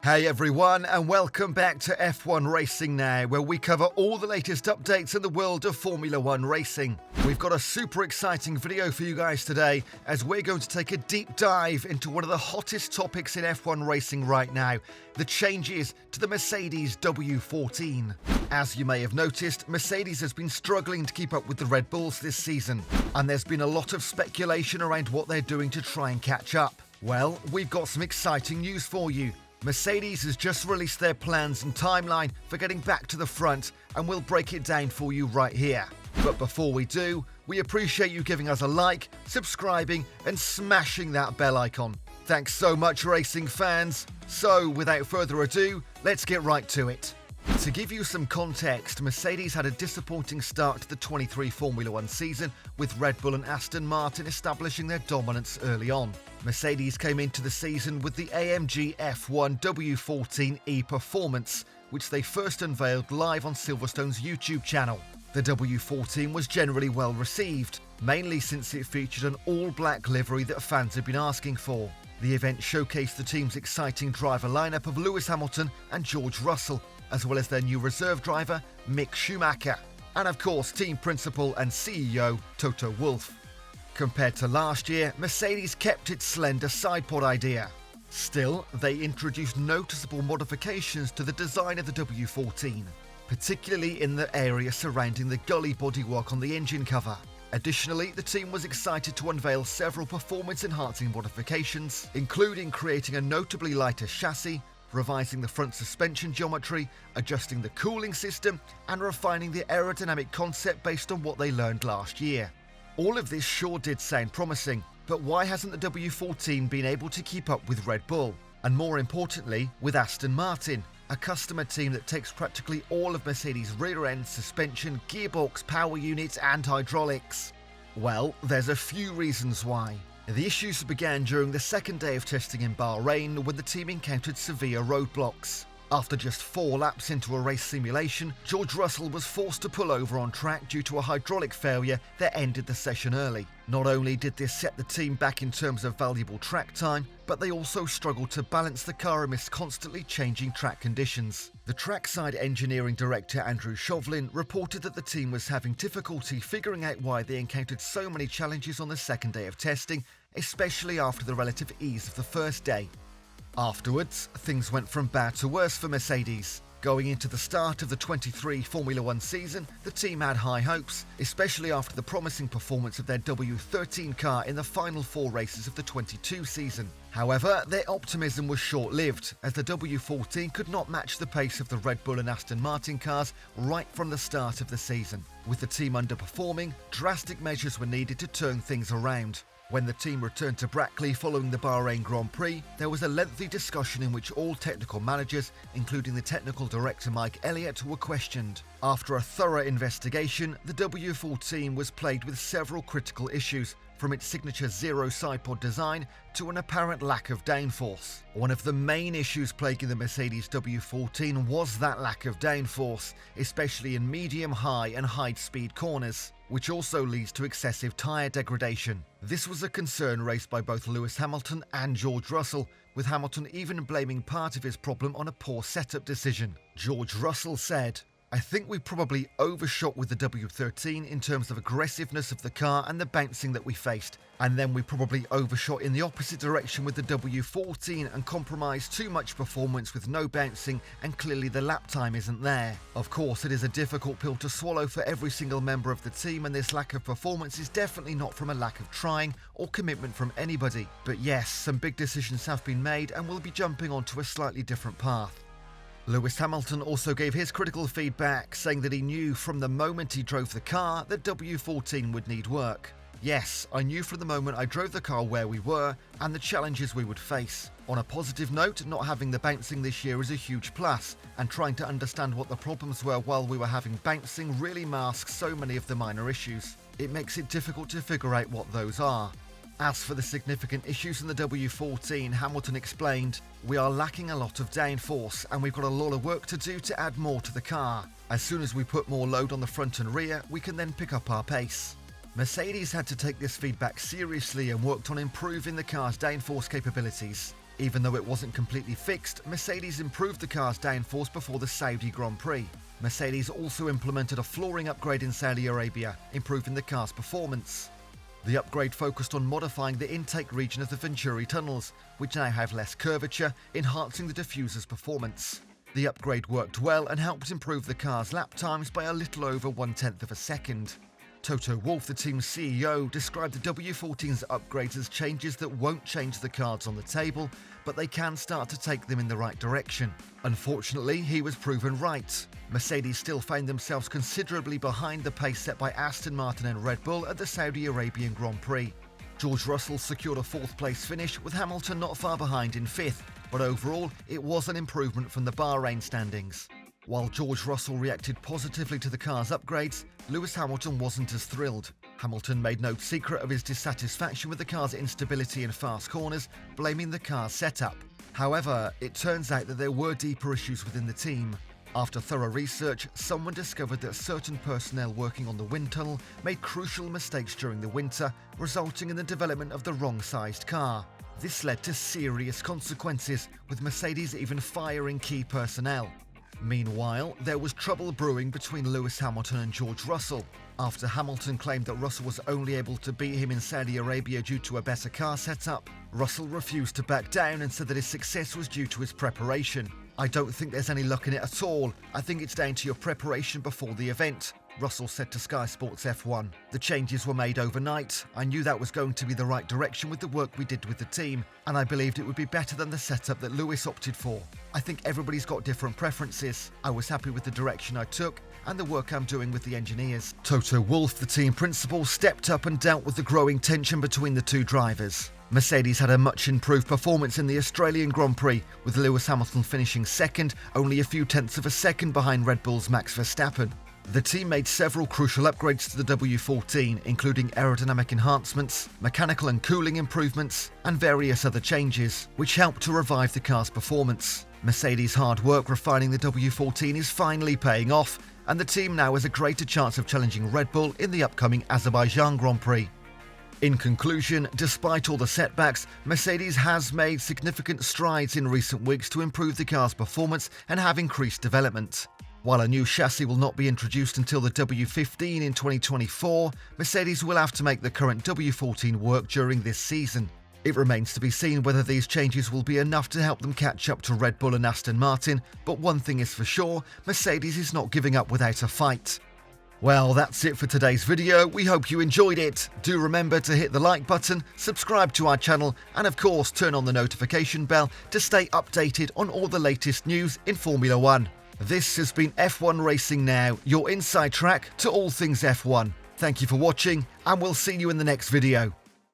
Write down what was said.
Hey everyone, and welcome back to F1 Racing Now, where we cover all the latest updates in the world of Formula One racing. We've got a super exciting video for you guys today, as we're going to take a deep dive into one of the hottest topics in F1 racing right now, the changes to the Mercedes W14. As you may have noticed, Mercedes has been struggling to keep up with the Red Bulls this season, and there's been a lot of speculation around what they're doing to try and catch up. Well, we've got some exciting news for you. Mercedes has just released their plans and timeline for getting back to the front, and we'll break it down for you right here. But before we do, we appreciate you giving us a like, subscribing and smashing that bell icon. Thanks so much, racing fans. So without further ado, let's get right to it. To give you some context, Mercedes had a disappointing start to the 23 Formula One season, with Red Bull and Aston Martin establishing their dominance early on. Mercedes came into the season with the AMG F1 W14 Performance, which they first unveiled live on Silverstone's YouTube channel. The W14 was generally well received, mainly since it featured an all-black livery that fans had been asking for. The event showcased the team's exciting driver lineup of Lewis Hamilton and George Russell, as well as their new reserve driver, Mick Schumacher, and of course team principal and CEO, Toto Wolff. Compared to last year, Mercedes kept its slender side pod idea. Still, they introduced noticeable modifications to the design of the W14, particularly in the area surrounding the gully bodywork on the engine cover. Additionally, the team was excited to unveil several performance-enhancing modifications, including creating a notably lighter chassis, revising the front suspension geometry, adjusting the cooling system, and refining the aerodynamic concept based on what they learned last year. All of this sure did sound promising, but why hasn't the W14 been able to keep up with Red Bull? And more importantly, with Aston Martin, a customer team that takes practically all of Mercedes' rear end, suspension, gearbox, power units and hydraulics? Well, there's a few reasons why. The issues began during the second day of testing in Bahrain, when the team encountered severe roadblocks. After just 4 laps into a race simulation, George Russell was forced to pull over on track due to a hydraulic failure that ended the session early. Not only did this set the team back in terms of valuable track time, but they also struggled to balance the car amidst constantly changing track conditions. The trackside engineering director Andrew Chauvelin reported that the team was having difficulty figuring out why they encountered so many challenges on the second day of testing, especially after the relative ease of the first day. Afterwards, things went from bad to worse for Mercedes. Going into the start of the 23 Formula One season, the team had high hopes, especially after the promising performance of their W13 car in the final 4 races of the 22 season. However, their optimism was short-lived, as the W14 could not match the pace of the Red Bull and Aston Martin cars right from the start of the season. With the team underperforming, drastic measures were needed to turn things around. When the team returned to Brackley following the Bahrain Grand Prix, there was a lengthy discussion in which all technical managers, including the technical director Mike Elliott, were questioned. After a thorough investigation, the W14 was plagued with several critical issues, from its signature zero sidepod design to an apparent lack of downforce. One of the main issues plaguing the Mercedes W14 was that lack of downforce, especially in medium, high and high-speed corners, which also leads to excessive tyre degradation. This was a concern raised by both Lewis Hamilton and George Russell, with Hamilton even blaming part of his problem on a poor setup decision. George Russell said, "I think we probably overshot with the W13 in terms of aggressiveness of the car and the bouncing that we faced, and then we probably overshot in the opposite direction with the W14 and compromised too much performance with no bouncing, and clearly the lap time isn't there." Of course, it is a difficult pill to swallow for every single member of the team, and this lack of performance is definitely not from a lack of trying or commitment from anybody. But yes, some big decisions have been made, and we'll be jumping onto a slightly different path. Lewis Hamilton also gave his critical feedback, saying that he knew from the moment he drove the car that W14 would need work. "Yes, I knew from the moment I drove the car where we were and the challenges we would face. On a positive note, not having the bouncing this year is a huge plus, and trying to understand what the problems were while we were having bouncing really masks so many of the minor issues. It makes it difficult to figure out what those are." As for the significant issues in the W14, Hamilton explained, "We are lacking a lot of downforce, and we've got a lot of work to do to add more to the car. As soon as we put more load on the front and rear, we can then pick up our pace." Mercedes had to take this feedback seriously and worked on improving the car's downforce capabilities. Even though it wasn't completely fixed, Mercedes improved the car's downforce before the Saudi Grand Prix. Mercedes also implemented a flooring upgrade in Saudi Arabia, improving the car's performance. The upgrade focused on modifying the intake region of the Venturi tunnels, which now have less curvature, enhancing the diffuser's performance. The upgrade worked well and helped improve the car's lap times by a little over 1/10 of a second. Toto Wolff, the team's CEO, described the W14's upgrades as changes that won't change the cards on the table, but they can start to take them in the right direction. Unfortunately, he was proven right. Mercedes still found themselves considerably behind the pace set by Aston Martin and Red Bull at the Saudi Arabian Grand Prix. George Russell secured a fourth-place finish, with Hamilton not far behind in fifth, but overall, it was an improvement from the Bahrain standings. While George Russell reacted positively to the car's upgrades, Lewis Hamilton wasn't as thrilled. Hamilton made no secret of his dissatisfaction with the car's instability in fast corners, blaming the car's setup. However, it turns out that there were deeper issues within the team. After thorough research, someone discovered that certain personnel working on the wind tunnel made crucial mistakes during the winter, resulting in the development of the wrong-sized car. This led to serious consequences, with Mercedes even firing key personnel. Meanwhile, there was trouble brewing between Lewis Hamilton and George Russell. After Hamilton claimed that Russell was only able to beat him in Saudi Arabia due to a better car setup, Russell refused to back down and said that his success was due to his preparation. "I don't think there's any luck in it at all. I think it's down to your preparation before the event," Russell said to Sky Sports F1. "The changes were made overnight. I knew that was going to be the right direction with the work we did with the team, and I believed it would be better than the setup that Lewis opted for. I think everybody's got different preferences. I was happy with the direction I took and the work I'm doing with the engineers." Toto Wolff, the team principal, stepped up and dealt with the growing tension between the two drivers. Mercedes had a much improved performance in the Australian Grand Prix, with Lewis Hamilton finishing second, only a few tenths of a second behind Red Bull's Max Verstappen. The team made several crucial upgrades to the W14, including aerodynamic enhancements, mechanical and cooling improvements, and various other changes, which helped to revive the car's performance. Mercedes' hard work refining the W14 is finally paying off, and the team now has a greater chance of challenging Red Bull in the upcoming Azerbaijan Grand Prix. In conclusion, despite all the setbacks, Mercedes has made significant strides in recent weeks to improve the car's performance and have increased development. While a new chassis will not be introduced until the W15 in 2024, Mercedes will have to make the current W14 work during this season. It remains to be seen whether these changes will be enough to help them catch up to Red Bull and Aston Martin, but one thing is for sure, Mercedes is not giving up without a fight. Well, that's it for today's video. We hope you enjoyed it. Do remember to hit the like button, subscribe to our channel, and of course turn on the notification bell to stay updated on all the latest news in Formula 1. This has been F1 Racing Now, your inside track to all things F1. Thank you for watching, and we'll see you in the next video.